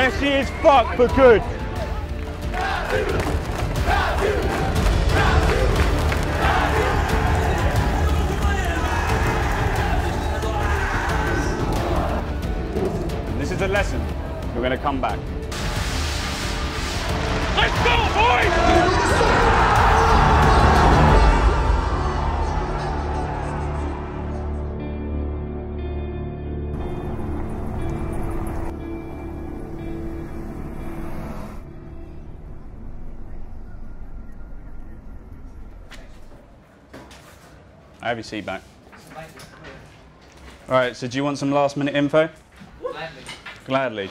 Messy as fuck, but good. This is a lesson. We're going to come back. Let's go, boys! I have your seat back. All right, so do you want some last minute info? Gladly.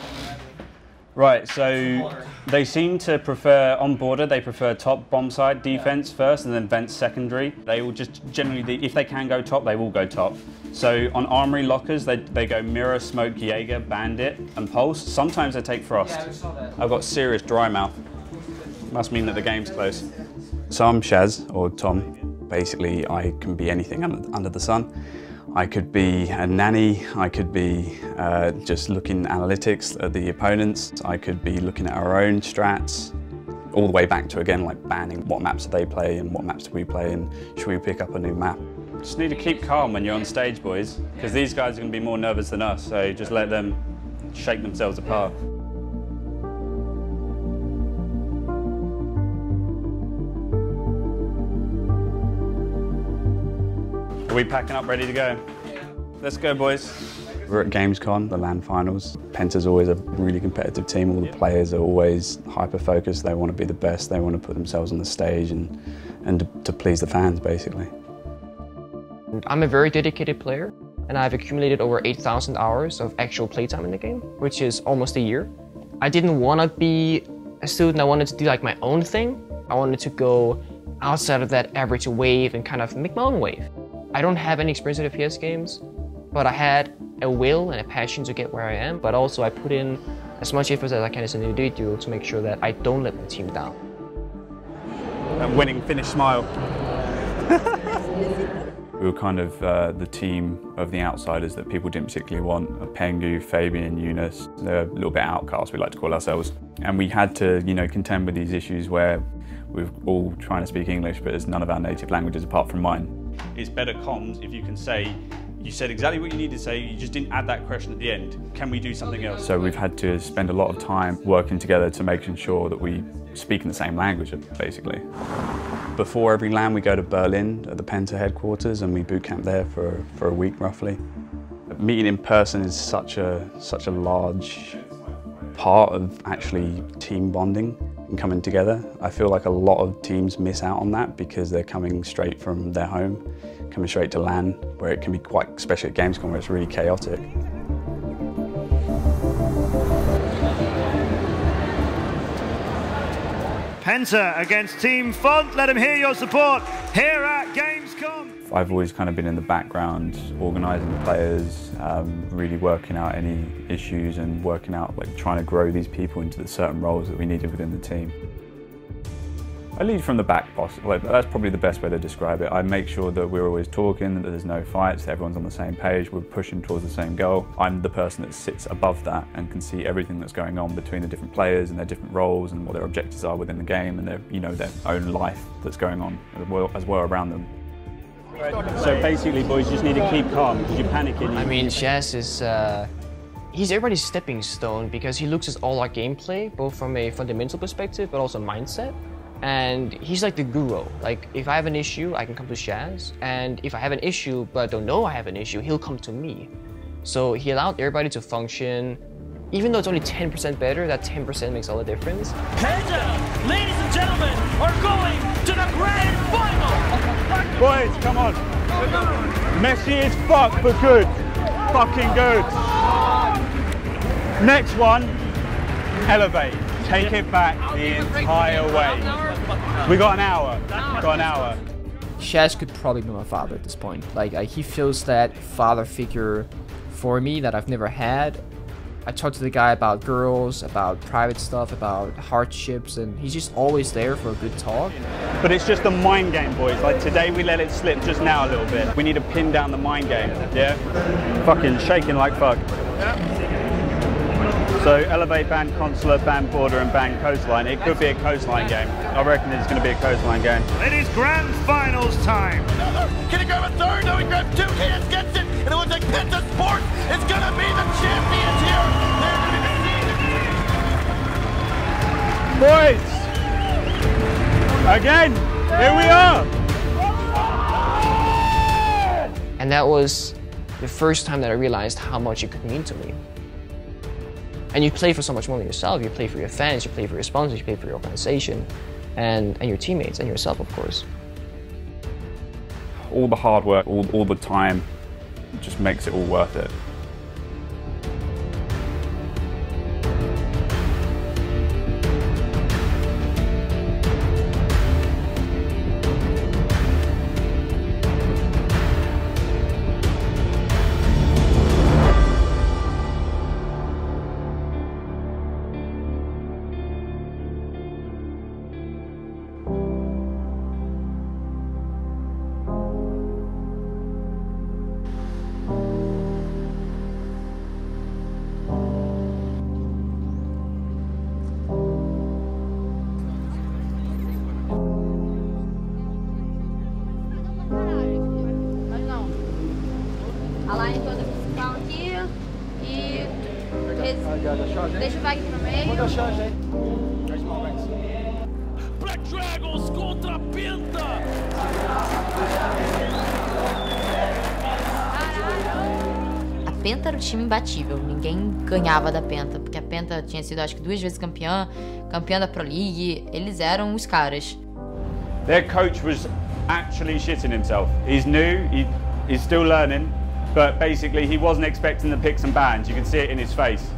Right, so they seem to prefer, on border, they prefer top bomb side defense first and then vent secondary. They will just generally, if they can go top, they will go top. So on armory lockers, they go mirror, smoke, Jaeger, bandit, and pulse. Sometimes they take frost. Yeah, we saw that. I've got serious dry mouth. Must mean that the game's close. So I'm Shaz, or Tom. Basically, I can be anything under the sun. I could be a nanny, I could be just looking analytics at the opponents, I could be looking at our own strats, all the way back to, again, like banning what maps do they play and what maps do we play and should we pick up a new map. Just need to keep calm when you're on stage, boys, because these guys are going to be more nervous than us, so just let them shake themselves apart. Are we packing up, ready to go? Yeah. Let's go, boys. We're at Gamescom, the LAN finals. Penta's always a really competitive team. All the players are always hyper-focused. They want to be the best. They want to put themselves on the stage and to please the fans, basically. I'm a very dedicated player, and I've accumulated over 8,000 hours of actual playtime in the game, which is almost a year. I didn't want to be a student. I wanted to do like my own thing. I wanted to go outside of that average wave and kind of make my own wave. I don't have any experience in FPS games, but I had a will and a passion to get where I am, but also I put in as much effort as I can as an individual to make sure that I don't let my team down. That winning finish smile. We were kind of the team of the outsiders that people didn't particularly want. Pengu, Fabian, Eunice, they're a little bit outcast, we like to call ourselves. And we had to, contend with these issues where we're all trying to speak English, but it's none of our native languages apart from mine. It's better comms if you can say, you said exactly what you needed to say, you just didn't add that question at the end. Can we do something else? So we've had to spend a lot of time working together to making sure that we speak in the same language, basically. Before every LAN, we go to Berlin at the Penta headquarters and we boot camp there for a week, roughly. Meeting in person is such a large part of actually team bonding and coming together. I feel like a lot of teams miss out on that because they're coming straight from their home, coming straight to LAN, where it can be quite, especially at Gamescom, where it's really chaotic. Penta against Team Font. Let them hear your support here at Gamescom. I've always kind of been in the background, organising the players, really working out any issues and working out, trying to grow these people into the certain roles that we needed within the team. I lead from the back, possibly. That's probably the best way to describe it. I make sure that we're always talking, that there's no fights, that everyone's on the same page, we're pushing towards the same goal. I'm the person that sits above that and can see everything that's going on between the different players and their different roles and what their objectives are within the game and their own life that's going on as well around them. So basically, boys, you just need to keep calm because you're panicking. I mean, Shaz is, he's everybody's stepping stone because he looks at all our gameplay, both from a fundamental perspective, but also mindset. And he's like the guru. Like, if I have an issue, I can come to Shaz. And if I have an issue, but don't know I have an issue, he'll come to me. So he allowed everybody to function. Even though it's only 10% better, that 10% makes all the difference. Penta, ladies and gentlemen, are going to the grand final! Boys, come on. Messy as fuck, but good. Fucking good. Next one, elevate. Take it back the entire way. We got an hour. Shaz could probably be my father at this point. He feels that father figure for me that I've never had. I talked to the guy about girls, about private stuff, about hardships, and he's just always there for a good talk. But it's just a mind game, boys. Like, today we let it slip just now a little bit. We need to pin down the mind game, yeah? Fucking shaking like fuck. So Elevate banned Consulate, banned Border and banned Coastline. It could be a Coastline game. I reckon it's going to be a Coastline game. It is grand finals time. Can he grab a third? No, he grabs two. Cadence gets it. And it looks like Penta Sports is going to be the champions here. They're going to be Boys! Again, here we are! And that was the first time that I realized how much it could mean to me. And you play for so much more than yourself. You play for your fans, you play for your sponsors, you play for your organization, and your teammates, and yourself, of course. All the hard work, all the time, just makes it all worth it. A line toda principal aqui e deixa o Wagner no meio. Black Dragons contra Penta. A Penta era o time imbatível, ninguém ganhava da Penta, porque a Penta tinha sido acho que 2 vezes campeã da Pro League, eles eram os caras. Their coach was actually shitting himself. He's new, he's still learning, but basically he wasn't expecting the picks and bans. You can see it in his face.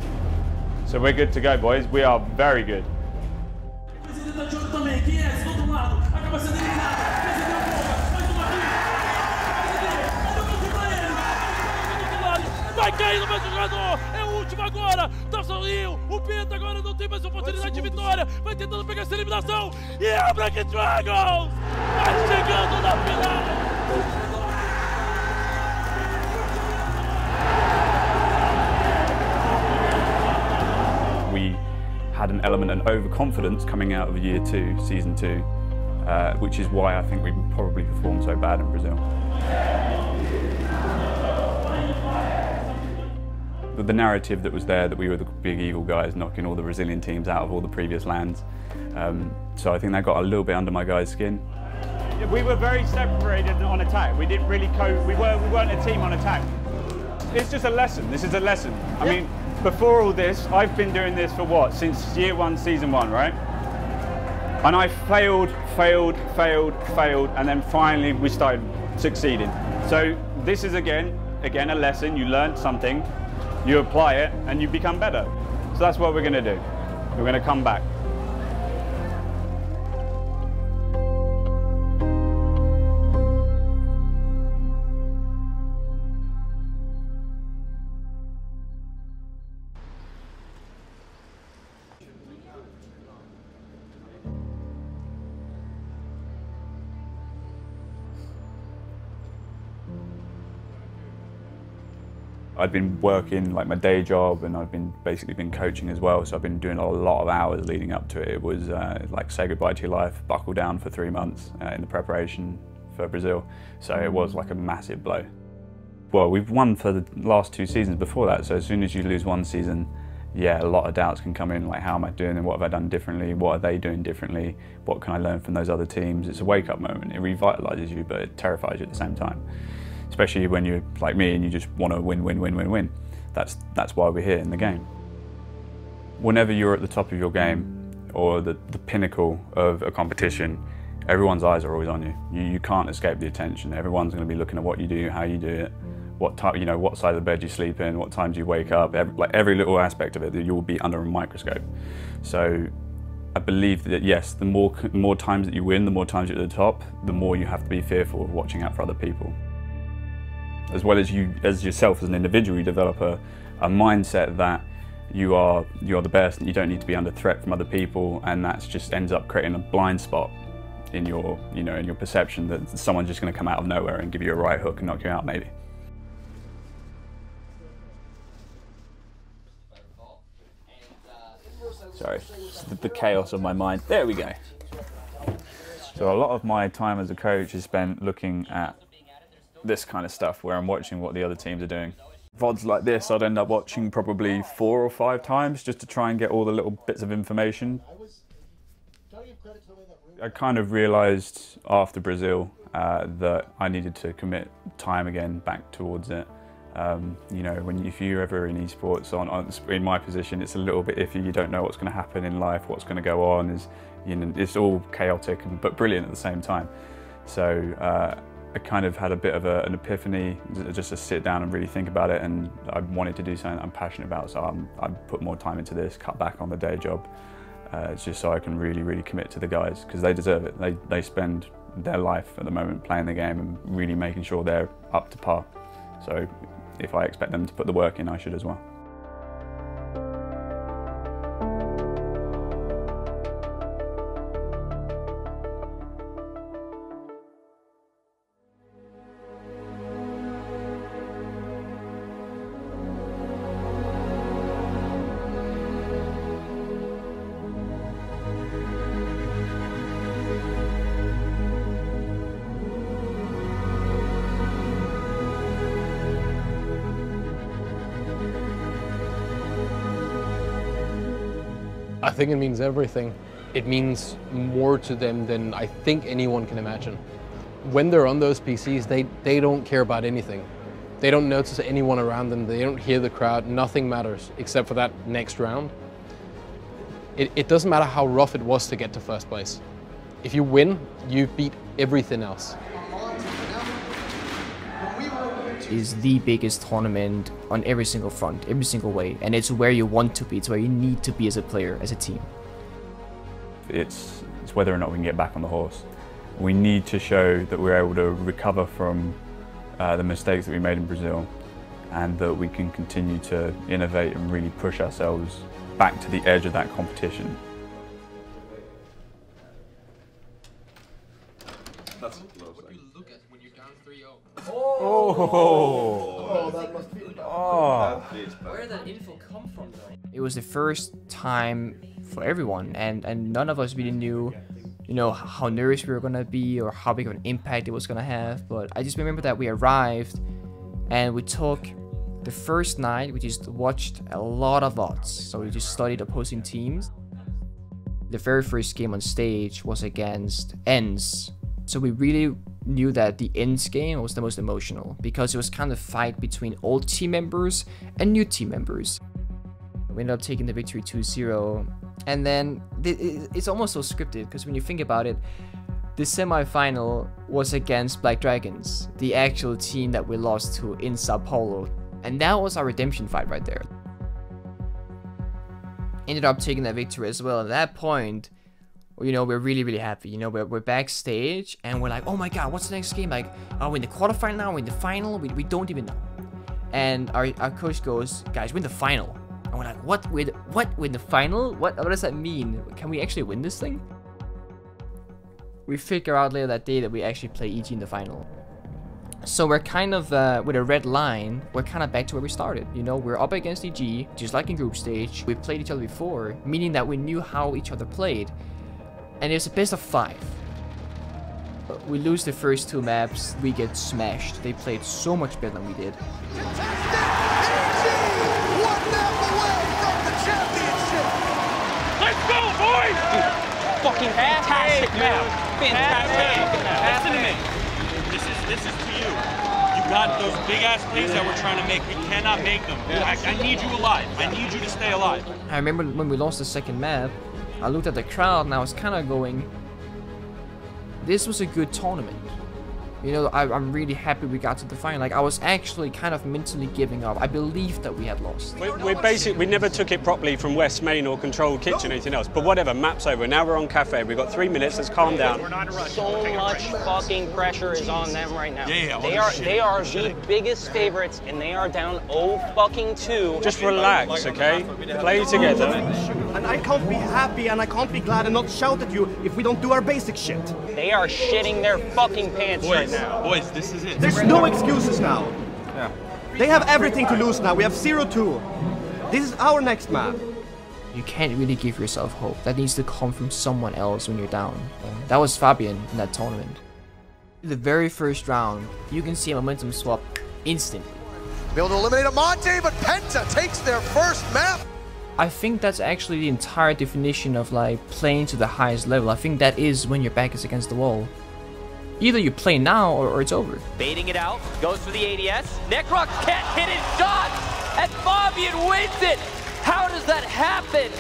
So we're good to go, boys. We are very good. Vai caindo mais um jogador, é o último agora, tá sozinho, o Penta agora não tem mais oportunidade de vitória, vai tentando pegar essa eliminação, e é a Black Dragons, vai chegando na final. We had an element of overconfidence coming out of year 2, season 2, which is why I think we probably performed so bad in Brazil. But the narrative that was there, that we were the big evil guys knocking all the Brazilian teams out of all the previous lands. So I think that got a little bit under my guys' skin. We were very separated on attack. We didn't really we weren't a team on attack. It's just a lesson. This is a lesson. I mean, before all this, I've been doing this for what? Since year 1, season 1, right? And I failed, and then finally we started succeeding. So this is again a lesson. You learned something, you apply it, and you become better. So that's what we're going to do. We're going to come back. I'd been working like my day job, and I've basically been coaching as well, so I've been doing a lot of hours leading up to it. It was like say goodbye to your life, buckle down for 3 months in the preparation for Brazil, so it was like a massive blow. Well, we've won for the last 2 seasons before that, so as soon as you lose one season, yeah, a lot of doubts can come in, like how am I doing and what have I done differently, what are they doing differently, what can I learn from those other teams. It's a wake-up moment, it revitalises you, but it terrifies you at the same time. Especially when you're like me and you just want to win. That's why we're here in the game. Whenever you're at the top of your game or the pinnacle of a competition, everyone's eyes are always on you. You can't escape the attention. Everyone's going to be looking at what you do, how you do it, what time, you know, what side of the bed you sleep in, what times you wake up. Every little aspect of it, that you'll be under a microscope. So I believe that yes, the more times that you win, the more times you're at the top, the more you have to be fearful of watching out for other people. As well as yourself as an individual, you develop a mindset that you are the best and you don't need to be under threat from other people, and that just ends up creating a blind spot in your, in your perception that someone's just going to come out of nowhere and give you a right hook and knock you out maybe. Sorry, the chaos of my mind. There we go. So a lot of my time as a coach is spent looking at this kind of stuff where I'm watching what the other teams are doing. VODs like this I'd end up watching probably 4 or 5 times just to try and get all the little bits of information. I kind of realised after Brazil that I needed to commit time again back towards it. You know, if you're ever in esports, in my position, it's a little bit iffy. You don't know what's going to happen in life, what's going to go on. It's all chaotic but brilliant at the same time. So I kind of had a bit of an epiphany, just to sit down and really think about it, and I wanted to do something that I'm passionate about, so I put more time into this, cut back on the day job, just so I can really commit to the guys, because they deserve it. They spend their life at the moment playing the game and really making sure they're up to par. So if I expect them to put the work in, I should as well. I think it means everything. It means more to them than I think anyone can imagine. When they're on those PCs, they don't care about anything. They don't notice anyone around them, they don't hear the crowd, nothing matters except for that next round. It doesn't matter how rough it was to get to first place. If you win, you beat everything else. Is the biggest tournament on every single front, every single way, and it's where you want to be, it's where you need to be as a player, as a team. It's whether or not we can get back on the horse. We need to show that we're able to recover from the mistakes that we made in Brazil, and that we can continue to innovate and really push ourselves back to the edge of that competition. That's close. What do you look at when you're down 3-0? Oh, that must be. Where did that info come from, though? It was the first time for everyone, and none of us really knew, you know, how nervous we were gonna be or how big of an impact it was gonna have. But I just remember that we arrived, and we took the first night. We just watched a lot of VODs, so we just studied opposing teams. The very first game on stage was against ENCE, so we really knew that the ENCE game was the most emotional, because it was kind of a fight between old team members and new team members. We ended up taking the victory 2-0, and then it's almost so scripted, because when you think about it, the semi-final was against Black Dragons, the actual team that we lost to in Sao Paulo, and that was our redemption fight right there. Ended up taking that victory as well. At that point, you know, we're really happy. You know, we're backstage and we're like, oh my god, what's the next game? Like, are we in the quarterfinal now? Are we in the final? We don't even know. And our coach goes, guys, we're in the final. And we're like, what? We're in the final? What does that mean? Can we actually win this thing? We figure out later that day that we actually play EG in the final. So we're kind of, with a red line, we're kind of back to where we started. You know, we're up against EG, just like in group stage. We played each other before, meaning that we knew how each other played. And it's a best of 5. We lose the first 2 maps, we get smashed. They played so much better than we did. Let's go, boys! Fucking fantastic map. Fantastic. Listen to me. This is to you. You got those big ass plays that we're trying to make. We cannot make them. I need you alive. I need you to stay alive. I remember when we lost the second map, I looked at the crowd and I was kind of going, this was a good tournament. You know, I'm really happy we got to the final. Like, I was actually kind of mentally giving up. I believed that we had lost. We never took it properly from West Main or Control Kitchen or anything else. But whatever, map's over. Now we're on Cafe. We've got 3 minutes. Let's calm down. So much fucking pressure is on them right now. Yeah, they are the biggest favorites, and they are down 0-2. Just relax, okay? Play together. And I can't be happy and I can't be glad and not shout at you if we don't do our basic shit. They are shitting their fucking pants right now. Boys, this is it. There's no excuses now. Yeah. They have everything to lose now. We have 0-2. This is our next map. You can't really give yourself hope. That needs to come from someone else when you're down. That was Fabian in that tournament. In the very first round, you can see a momentum swap instantly. Be able to eliminate Amante, but Penta takes their first map. I think that's actually the entire definition of like playing to the highest level. I think that is when your back is against the wall. Either you play now or it's over. Baiting it out, goes for the ADS. Necrox can't hit his shot, and Fabian wins it. How does that happen?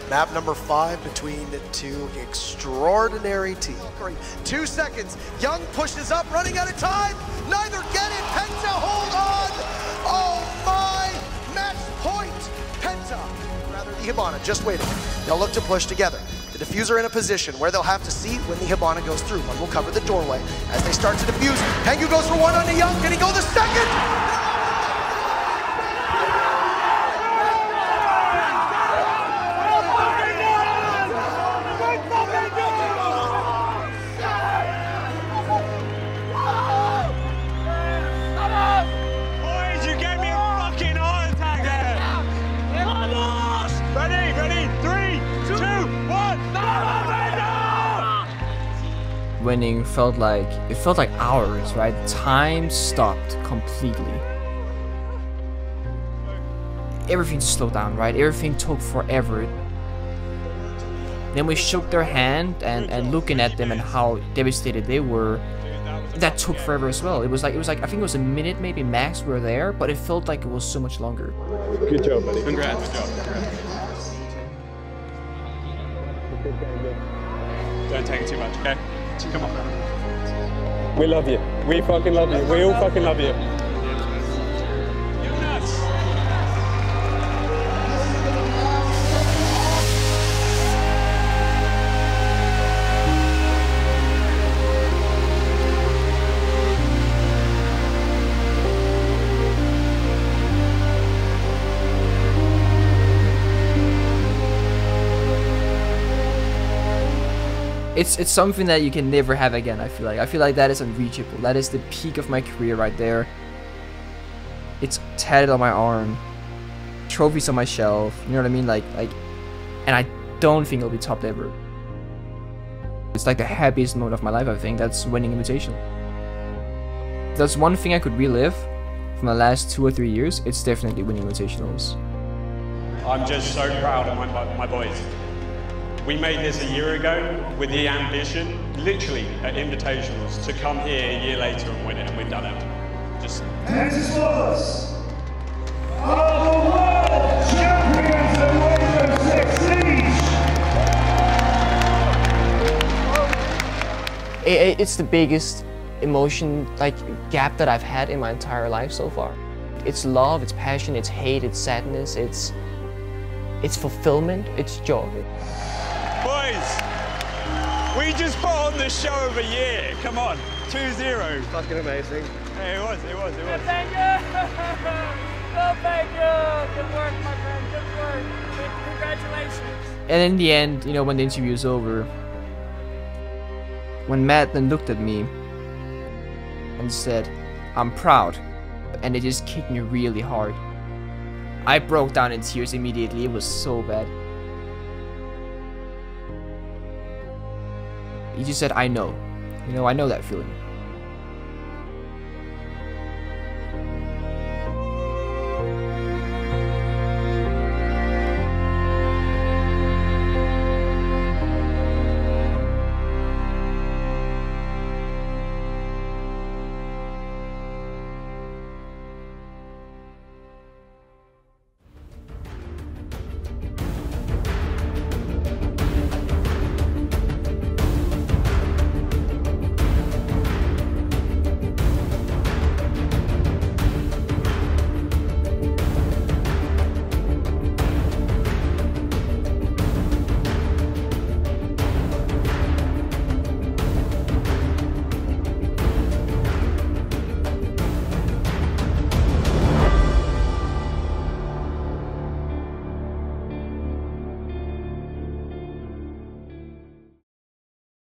Map number 5 between two extraordinary teams. 2 seconds. Young pushes up, running out of time. Neither get it. Penta, hold on. Oh my! Match point. Penta. Rather the Hibana just waiting. They'll look to push together. The diffuser in a position where they'll have to see when the Hibana goes through. One will cover the doorway as they start to defuse. Pengu goes for one on the Young. Can he go the second? Winning felt like hours, right? Time stopped completely. Everything slowed down, right? Everything took forever. Then we shook their hand and looking at them and how devastated they were, that took forever as well. It was like I think it was a minute maybe max we were there, but it felt like it was so much longer. Good job, buddy. Congrats. Don't take it too much, okay? Come on. We love you. We fucking love you. We all fucking love you. It's something that you can never have again, I feel like. I feel like that is unreachable. That is the peak of my career right there. It's tatted on my arm. Trophies on my shelf. You know what I mean? Like, and I don't think it'll be topped ever. It's like the happiest moment of my life, I think. That's winning Invitational. That's one thing I could relive from the last 2 or 3 years. It's definitely winning Invitationals. I'm just so proud of my boys. We made this a year ago with the ambition, literally at Invitationals, to come here a year later and win it, and we've done it. Just. And this was are the world champions of Rainbow Six Siege. It's the biggest emotion gap that I've had in my entire life so far. It's love, it's passion, it's hate, it's sadness, it's fulfillment, it's joy. Boys, we just put on the show of a year. Come on, 2-0. Fucking amazing. Hey, it was. Thank you. Oh, thank you. Good work, my friend. Good work. Congratulations. And in the end, you know, when the interview was over, when Matt then looked at me and said, "I'm proud," and it just kicked me really hard. I broke down in tears immediately. It was so bad. He just said, "I know. You know, I know that feeling."